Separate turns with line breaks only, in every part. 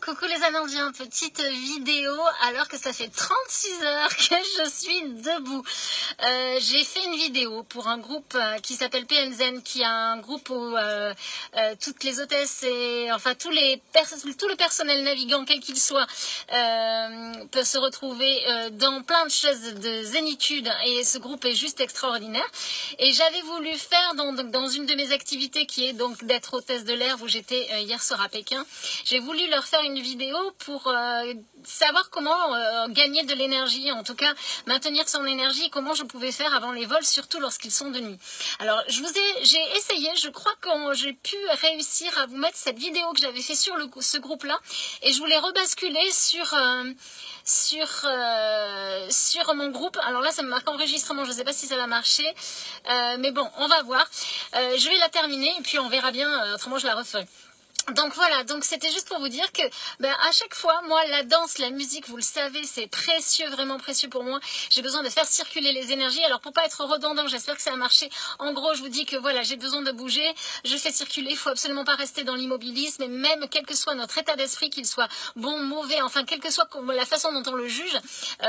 Coucou les Amérindiens, petite vidéo alors que ça fait 36 heures que je suis debout. J'ai fait une vidéo pour un groupe qui s'appelle PNZen, qui est un groupe où toutes les hôtesses et enfin tout le personnel navigant, quel qu'il soit, peut se retrouver dans plein de choses de zénitude, et ce groupe est juste extraordinaire. Et j'avais voulu faire dans une de mes activités qui est donc d'être hôtesse de l'air, où j'étais hier soir à Pékin, j'ai voulu leur faire une vidéo pour savoir comment gagner de l'énergie, en tout cas maintenir son énergie, comment je pouvais faire avant les vols, surtout lorsqu'ils sont de nuit. Alors j'ai essayé, je crois que j'ai pu réussir à vous mettre cette vidéo que j'avais fait sur ce groupe là, et je voulais rebasculer sur mon groupe. Alors là ça me marque enregistrement, je ne sais pas si ça va marcher, mais bon, on va voir. Je vais la terminer et puis on verra bien, autrement je la referai. Donc voilà, donc c'était juste pour vous dire que à chaque fois, moi, la danse, la musique, vous le savez, c'est précieux, vraiment précieux pour moi. J'ai besoin de faire circuler les énergies. Alors pour pas être redondant, j'espère que ça a marché. En gros, je vous dis que voilà, j'ai besoin de bouger, je fais circuler, il faut absolument pas rester dans l'immobilisme, et même quel que soit notre état d'esprit, qu'il soit bon, mauvais, enfin quelle que soit la façon dont on le juge,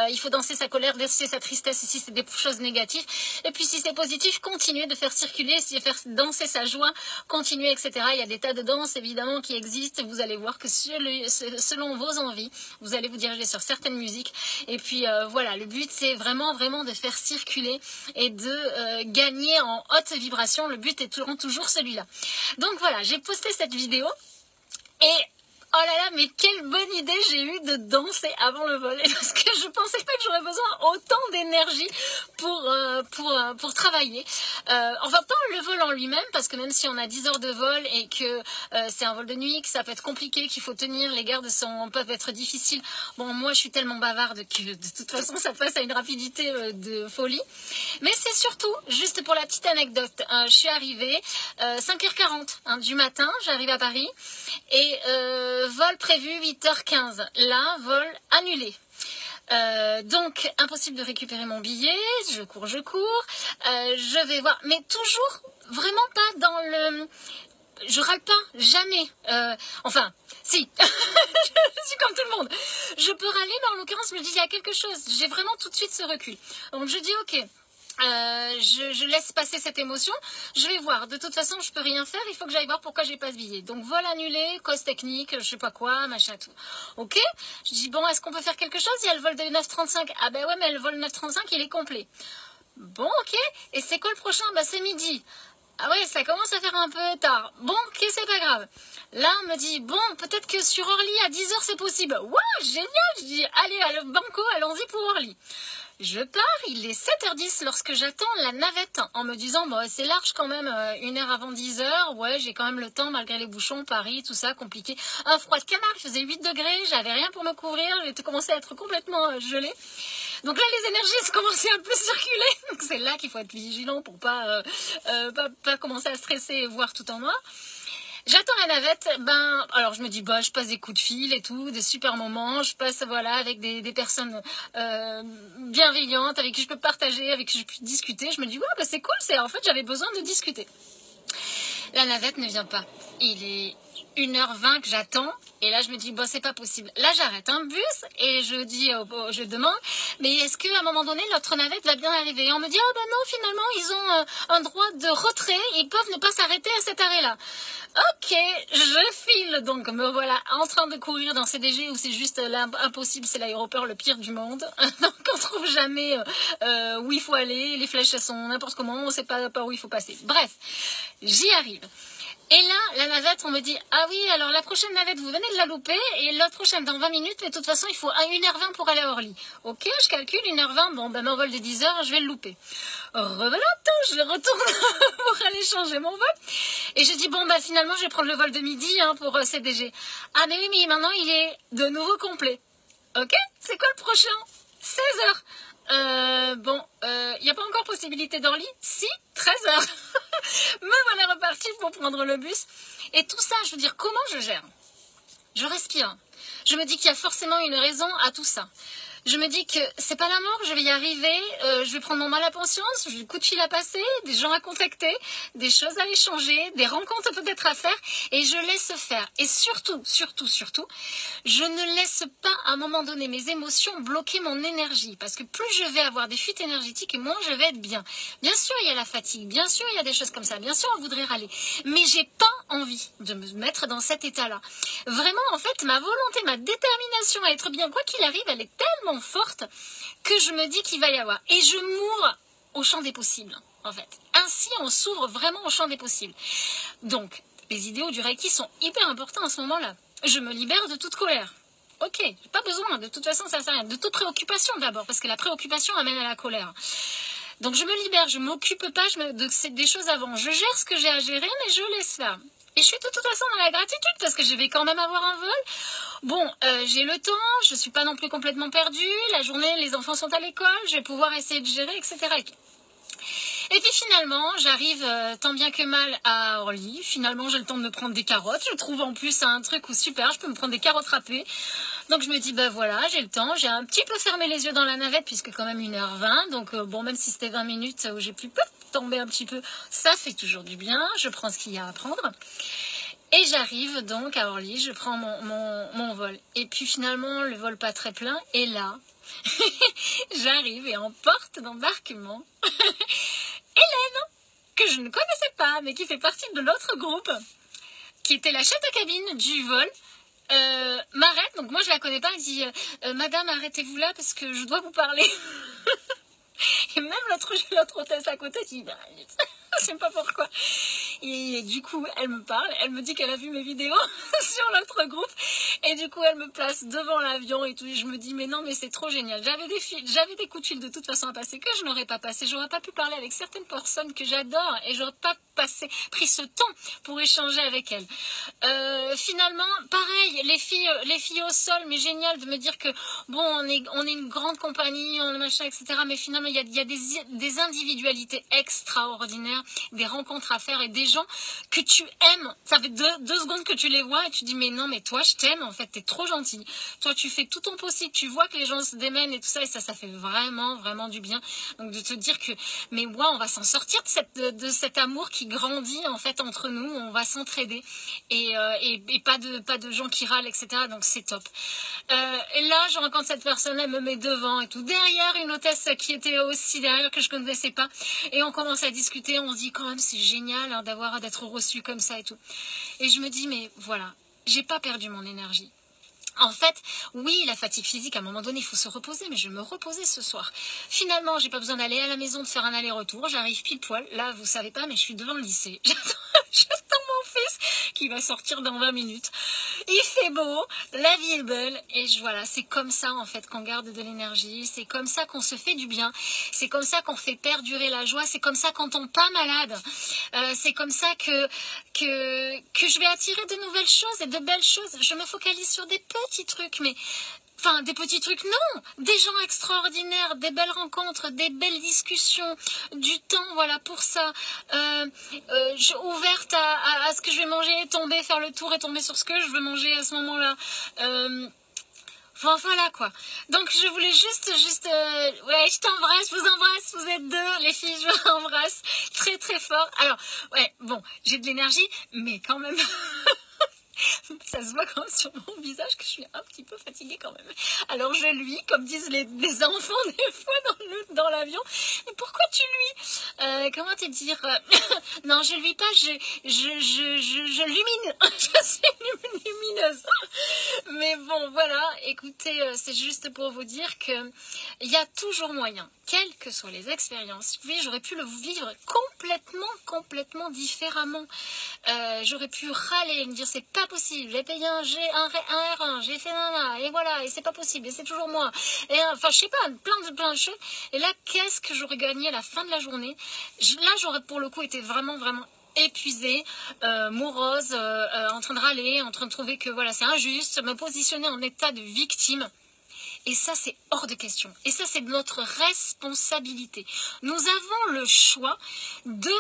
il faut danser sa colère, danser sa tristesse si c'est des choses négatives. Et puis si c'est positif, continuer de faire circuler, faire danser sa joie, continuer, etc. Il y a des tas de danses, évidemment, qui existent. Vous allez voir que selon vos envies, vous allez vous diriger sur certaines musiques. Et puis voilà, le but c'est vraiment de faire circuler et de gagner en haute vibration. Le but est toujours celui-là. Donc voilà, j'ai posté cette vidéo et oh là là, mais quelle bonne idée j'ai eue de danser avant le vol. Parce que je pensais pas que j'aurais besoin autant d'énergie pour travailler. Enfin, pas le vol en lui-même, parce que même si on a 10 heures de vol et que c'est un vol de nuit, que ça peut être compliqué, qu'il faut tenir, les gardes peuvent être difficiles. Bon, moi je suis tellement bavarde que de toute façon ça passe à une rapidité de folie. Mais c'est surtout, juste pour la petite anecdote, je suis arrivée 5h40 du matin, j'arrive à Paris, et vol prévu 8h15, là, vol annulé. Donc impossible de récupérer mon billet, je cours, je vais voir, mais toujours vraiment pas dans le... Je râle pas, jamais, enfin, si, je suis comme tout le monde, je peux râler, mais en l'occurrence je me dis il y a quelque chose, j'ai vraiment tout de suite ce recul, donc je dis ok, je laisse passer cette émotion, je vais voir, de toute façon je peux rien faire, il faut que j'aille voir pourquoi j'ai pas ce billet. Donc vol annulé, cause technique, je sais pas quoi, machin tout. Ok, je dis bon, est-ce qu'on peut faire quelque chose? Il y a le vol de 9h35, ah ben ouais, mais le vol 9h35 il est complet. Bon ok, et c'est quoi le prochain? Bah c'est midi. Ah ouais, ça commence à faire un peu tard. Bon, ok, c'est pas grave. Là, on me dit, bon, peut-être que sur Orly, à 10h, c'est possible. Waouh, génial. Je dis, allez, banco, allons-y pour Orly. Je pars, il est 7h10 lorsque j'attends la navette, en me disant, bon, c'est large quand même, 1 heure avant 10h. Ouais, j'ai quand même le temps, malgré les bouchons, Paris, tout ça, compliqué. Un froid de canard, il faisait 8 degrés, j'avais rien pour me couvrir, j'étais commencé à être complètement gelée. Donc là, les énergies commençaient à plus circuler. Donc c'est là qu'il faut être vigilant pour pas commencer à stresser et voir tout en noir. J'attends la navette, alors je me dis, je passe des coups de fil et tout, des super moments, je passe, voilà, avec des personnes bienveillantes, avec qui je peux partager, avec qui je peux discuter. Je me dis, ouais, c'est cool, en fait, j'avais besoin de discuter. La navette ne vient pas. Il est 1h20 que j'attends, et là je me dis c'est pas possible. Là j'arrête un bus et je dis, je demande, mais est-ce qu'à un moment donné notre navette va bien arriver? Et on me dit non, finalement ils ont un droit de retrait, ils peuvent ne pas s'arrêter à cet arrêt-là. Ok, je file, donc me voilà en train de courir dans CDG où c'est juste là, impossible, c'est l'aéroport le pire du monde. Donc on trouve jamais où il faut aller, les flèches elles sont n'importe comment, on sait pas par où il faut passer. Bref, j'y arrive. Et là, la navette, on me dit, ah oui, alors la prochaine navette, vous venez de la louper, et l'autre prochaine dans 20 minutes, mais de toute façon, il faut 1h20 pour aller à Orly. Ok, je calcule, 1h20, mon vol de 10h, je vais le louper. Rebelote, je retourne pour aller changer mon vol. Et je dis, finalement, je vais prendre le vol de midi pour CDG. Ah, mais oui, mais maintenant, il est de nouveau complet. Ok, c'est quoi le prochain? 16h. Il n'y a pas encore possibilité d'Orly? Si, 13h. Me voilà repartie pour prendre le bus. Et tout ça, je veux dire, comment je gère? Je respire. Je me dis qu'il y a forcément une raison à tout ça. Je me dis que c'est pas la mort, je vais y arriver, je vais prendre mon mal à conscience, j'ai des coups de fil à passer, des gens à contacter, des choses à échanger, des rencontres peut-être à faire, et je laisse faire. Et surtout, je ne laisse pas à un moment donné mes émotions bloquer mon énergie, parce que plus je vais avoir des fuites énergétiques, et moins je vais être bien. Bien sûr, il y a la fatigue, bien sûr, il y a des choses comme ça, bien sûr, on voudrait râler, mais j'ai pas envie de me mettre dans cet état-là. Vraiment, en fait, ma volonté, ma détermination à être bien, quoi qu'il arrive, elle est tellement forte que je me dis qu'il va y avoir. Et je m'ouvre au champ des possibles, en fait. Ainsi, on s'ouvre vraiment au champ des possibles. Donc, les idéaux du Reiki sont hyper importants à ce moment-là. Je me libère de toute colère. Ok, j'ai pas besoin, de toute façon, ça sert à rien. De toute préoccupation d'abord, parce que la préoccupation amène à la colère. Donc, je me libère, je m'occupe pas des choses avant. Je gère ce que j'ai à gérer, mais je laisse faire. Et je suis de toute façon dans la gratitude parce que je vais quand même avoir un vol. Bon, j'ai le temps, je suis pas non plus complètement perdue. La journée, les enfants sont à l'école, je vais pouvoir essayer de gérer, etc. Et puis finalement, j'arrive tant bien que mal à Orly. Finalement, j'ai le temps de me prendre des carottes. Je trouve en plus un truc où super, je peux me prendre des carottes râpées. Donc je me dis, ben voilà, j'ai le temps. J'ai un petit peu fermé les yeux dans la navette puisque quand même 1h20. Donc bon, même si c'était 20 minutes où j'ai pu tomber un petit peu, ça fait toujours du bien. Je prends ce qu'il y a à prendre. Et j'arrive donc à Orly, je prends mon vol. Et puis finalement, le vol pas très plein. Et là, j'arrive et en porte d'embarquement, Hélène, que je ne connaissais pas, mais qui fait partie de l'autre groupe, qui était la chef de cabine du vol, m'arrête. Donc moi, je la connais pas. Elle dit, Madame, arrêtez-vous là parce que je dois vous parler. Et même l'autre hôtesse à côté dit, bah, je sais pas pourquoi. Et du coup, elle me parle, elle me dit qu'elle a vu mes vidéos sur l'autre groupe. Et du coup, elle me place devant l'avion et tout. Et je me dis, mais non, mais c'est trop génial. J'avais des coups de fil de toute façon à passer que je n'aurais pas passé. J'aurais pas pu parler avec certaines personnes que j'adore et j'aurais pas pris ce temps pour échanger avec elles. Finalement, pareil, les filles au sol, mais génial de me dire que bon, on est une grande compagnie, on est machin, etc. Mais finalement, il y a des individualités extraordinaires, des rencontres à faire et des gens que tu aimes. Ça fait deux secondes que tu les vois et tu dis mais non, mais toi, je t'aime. En fait, t'es trop gentil. Toi, tu fais tout ton possible. Tu vois que les gens se démènent et tout ça, et ça fait vraiment, vraiment du bien. Donc de te dire que mais ouais, on va s'en sortir de cet amour qui grandit en fait entre nous. On va s'entraider et pas de gens qui râlent, etc. Donc c'est top. Et là, je rencontre cette personne, elle me met devant et tout. Derrière, une hôtesse qui était aussi derrière, que je connaissais pas. Et on commence à discuter, on se dit quand même c'est génial hein, d'être reçu comme ça et tout. Et je me dis, mais voilà, j'ai pas perdu mon énergie. En fait, oui, la fatigue physique, à un moment donné, il faut se reposer, mais je me reposais ce soir. Finalement, j'ai pas besoin d'aller à la maison, de faire un aller-retour. J'arrive pile poil. Là, vous savez pas, mais je suis devant le lycée. J'attends mon fils qui va sortir dans 20 minutes. Il fait beau, la vie est belle. Et voilà, c'est comme ça, en fait, qu'on garde de l'énergie. C'est comme ça qu'on se fait du bien. C'est comme ça qu'on fait perdurer la joie. C'est comme ça qu'on tombe pas malade. C'est comme ça que je vais attirer de nouvelles choses et de belles choses. Je me focalise sur des petits trucs, mais... Enfin, des petits trucs, non. Des gens extraordinaires, des belles rencontres, des belles discussions, du temps, voilà, pour ça. Ouverte à ce que je vais manger, tomber, faire le tour et tomber sur ce que je veux manger à ce moment-là. Enfin, voilà, quoi. Donc, je voulais juste, ouais, je t'embrasse, je vous embrasse, vous êtes deux, les filles, je vous embrasse très, très fort. Alors, ouais, bon, j'ai de l'énergie, mais quand même... Ça se voit quand même sur mon visage que je suis un petit peu fatiguée quand même. Alors je luis, comme disent les enfants des fois dans l'avion. Mais pourquoi tu luis comment te dire non, je luis pas, je lumine. Je suis lumineuse. Mais bon, voilà, écoutez, c'est juste pour vous dire que il y a toujours moyen, quelles que soient les expériences. Oui, j'aurais pu le vivre complètement différemment. J'aurais pu râler et me dire c'est pas possible, j'ai payé un R1, j'ai fait nana, et voilà, et c'est pas possible, et c'est toujours moi. Et enfin, je sais pas, plein de choses. Et là, qu'est-ce que j'aurais gagné à la fin de la journée? Là, j'aurais pour le coup été vraiment épuisée, morose, en train de râler, en train de trouver que voilà, c'est injuste, me positionner en état de victime. Et ça, c'est hors de question. Et ça, c'est notre responsabilité. Nous avons le choix de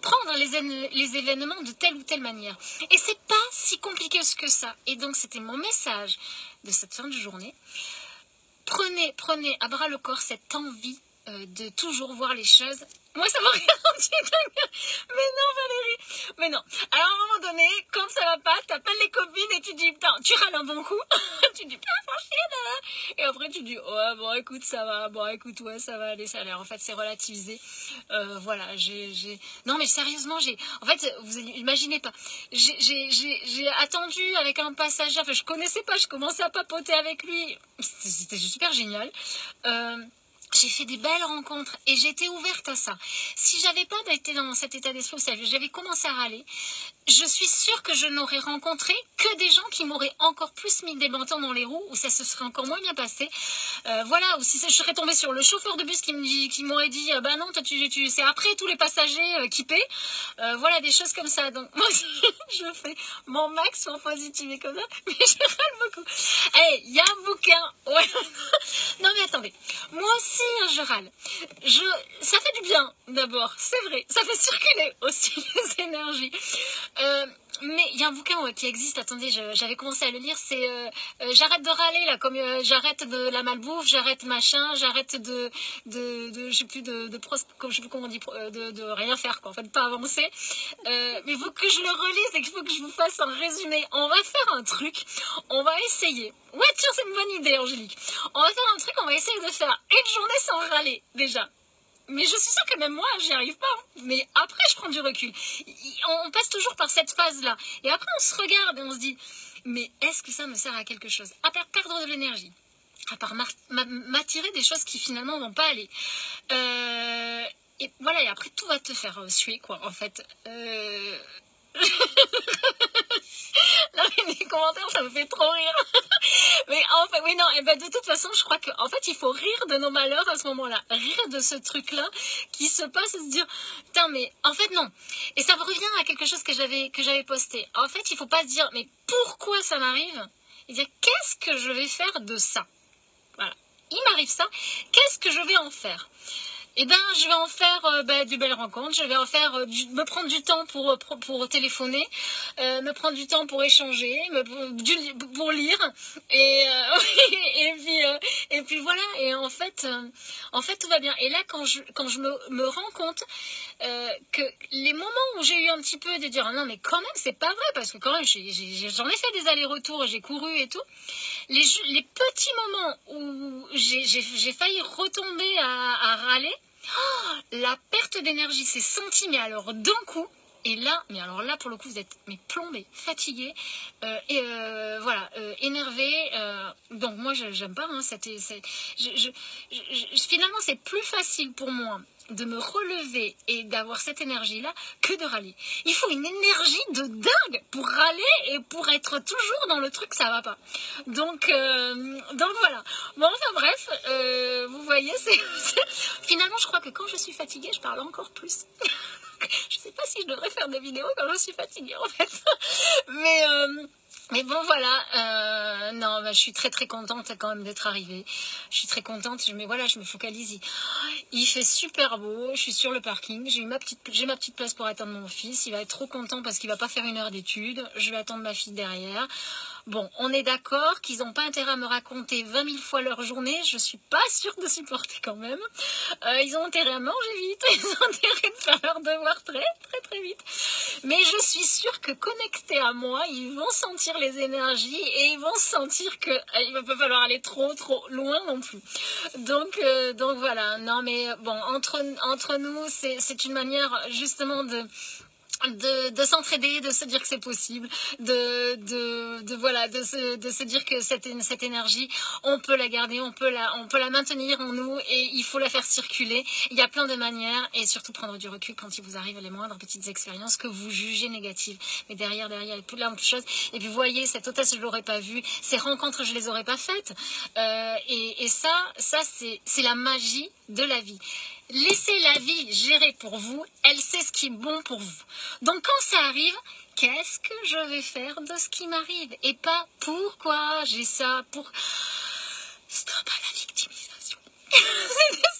prendre les événements de telle ou telle manière. Et c'est pas si compliqué que ça. Et donc, c'était mon message de cette fin de journée. prenez à bras le corps cette envie de toujours voir les choses. Moi, ça m'a rien rendu dingue. Mais non, Valérie. Mais non. Alors, à un moment donné, quand ça va pas, t'appelles les copines et tu dis, putain, tu râles un bon coup. Tu dis, putain, franchement, là. Et après, tu dis, ouais, bon, écoute, ça va. Bon, écoute, ouais, ça va aller, ça a l'air. En fait, c'est relativisé. Voilà, non, mais sérieusement, en fait, vous imaginez pas. J'ai attendu avec un passager. Enfin, je connaissais pas, je commençais à papoter avec lui. C'était super génial. J'ai fait des belles rencontres et j'étais ouverte à ça. Si j'avais pas été dans cet état d'esprit où j'avais commencé à râler, je suis sûre que je n'aurais rencontré que des gens qui m'auraient encore plus mis des bâtons dans les roues, où ça se serait encore moins bien passé. Voilà, ou si je serais tombée sur le chauffeur de bus qui m'aurait dit bah non, toi c'est après tous les passagers qui paient. Voilà, des choses comme ça. Donc moi aussi, je fais mon max pour positiver comme ça, mais je râle beaucoup. Allez, il y a un bouquin. Ouais. Non mais attendez, moi aussi je râle. Ça fait du bien d'abord, c'est vrai. Ça fait circuler aussi les énergies. Mais il y a un bouquin qui existe, attendez, j'avais commencé à le lire, c'est j'arrête de râler là, comme j'arrête de la malbouffe, j'arrête machin, j'arrête je sais plus comme je sais plus comment on dit, de rien faire quoi, en fait, de pas avancer. Mais il faut que je le relise et qu'il faut que je vous fasse un résumé. On va faire un truc, on va essayer. Ouais tiens, c'est une bonne idée Angélique. On va faire un truc, on va essayer de faire une journée sans râler déjà. Mais je suis sûre que même moi, j'y arrive pas. Mais après, je prends du recul. On passe toujours par cette phase-là. Et après, on se regarde et on se dit, mais est-ce que ça me sert à quelque chose? À part perdre de l'énergie. À part m'attirer des choses qui finalement vont pas aller. Et voilà, et après, tout va te faire suer, quoi, en fait. Non mais les commentaires ça me fait trop rire. Mais en fait oui non et ben de toute façon je crois que en fait il faut rire de nos malheurs à ce moment-là, rire de ce truc là qui se passe et se dire putain mais en fait non. Et ça revient à quelque chose que j'avais posté. En fait il faut pas se dire mais pourquoi ça m'arrive et dire qu'est-ce que je vais faire de ça. Voilà, il m'arrive ça, qu'est-ce que je vais en faire. Eh ben, je vais en faire de belles rencontres. Je vais en faire me prendre du temps pour téléphoner, me prendre du temps pour échanger, pour lire et et puis voilà. Et en fait tout va bien. Et là quand je me rends compte que les moments où j'ai eu un petit peu de dire ah non mais quand même c'est pas vrai parce que quand même j'en ai fait des allers-retours, j'ai couru et tout. Les petits moments où j'ai failli retomber à râler. Oh, la perte d'énergie s'est sentie, mais alors d'un coup. Et là, mais alors là, pour le coup, vous êtes plombé, fatigué, voilà, énervé. Donc moi, j'aime pas. Hein, finalement, c'est plus facile pour moi de me relever et d'avoir cette énergie-là que de râler. Il faut une énergie de dingue pour râler et pour être toujours dans le truc, ça va pas. Donc voilà. Bon, enfin bref, vous voyez, finalement, je crois que quand je suis fatiguée, je parle encore plus. Je sais pas si je devrais faire des vidéos quand je suis fatiguée en fait. Mais bon voilà, non, je suis très très contente quand même d'être arrivée. Je suis très contente, mais voilà, je me focalise. Il fait super beau, je suis sur le parking, j'ai ma petite place pour attendre mon fils. Il va être trop content parce qu'il va pas faire 1 heure d'études. Je vais attendre ma fille derrière. Bon, on est d'accord qu'ils n'ont pas intérêt à me raconter 20 000 fois leur journée. Je suis pas sûre de supporter quand même. Ils ont intérêt à manger vite. Ils ont intérêt de faire leurs devoirs très, très, très vite. Mais je suis sûre que connectés à moi, ils vont sentir les énergies et ils vont sentir qu'il va pas falloir aller trop, trop loin non plus. Donc voilà. Non, mais bon, entre nous, c'est une manière justement de s'entraider, de se dire que c'est possible, de se dire que cette énergie, on peut la garder, on peut la maintenir en nous et il faut la faire circuler. Il y a plein de manières et surtout prendre du recul quand il vous arrive les moindres petites expériences que vous jugez négatives. Mais derrière, il y a plein de choses. Et puis, vous voyez, cette hôtesse, je l'aurais pas vue. Ces rencontres, je les aurais pas faites. Et ça, c'est la magie de la vie. Laissez la vie gérer pour vous, elle sait ce qui est bon pour vous. Donc quand ça arrive, qu'est-ce que je vais faire de ce qui m'arrive? Et pas pourquoi j'ai ça, stop à la victimisation.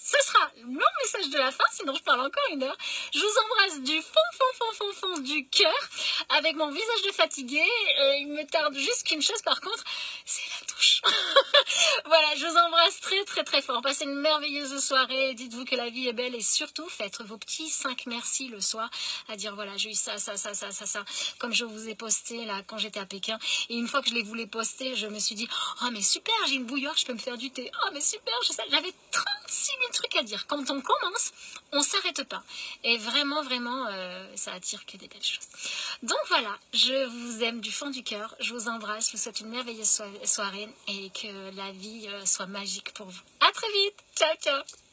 Ce sera le long message de la fin, sinon je parle encore 1 heure. Je vous embrasse du fond du cœur, avec mon visage de fatigué. Il me tarde juste qu'une chose par contre, c'est la douche. Voilà, je vous embrasse très très très fort. Passez une merveilleuse soirée. Dites-vous que la vie est belle et surtout faites vos petits 5 merci le soir à dire voilà, j'ai eu ça, ça, ça, ça, ça, ça. Comme je vous ai posté là quand j'étais à Pékin. Et une fois que je les voulais poster, je me suis dit oh mais super, j'ai une bouilloire, je peux me faire du thé. Oh mais super, j'avais 36 000 trucs à dire. Quand on commence, on s'arrête pas. Et vraiment, vraiment, ça attire que des belles choses. Donc voilà, je vous aime du fond du cœur. Je vous embrasse, je vous souhaite une merveilleuse soirée et que la vie soit magique pour vous. À très vite. Ciao, ciao.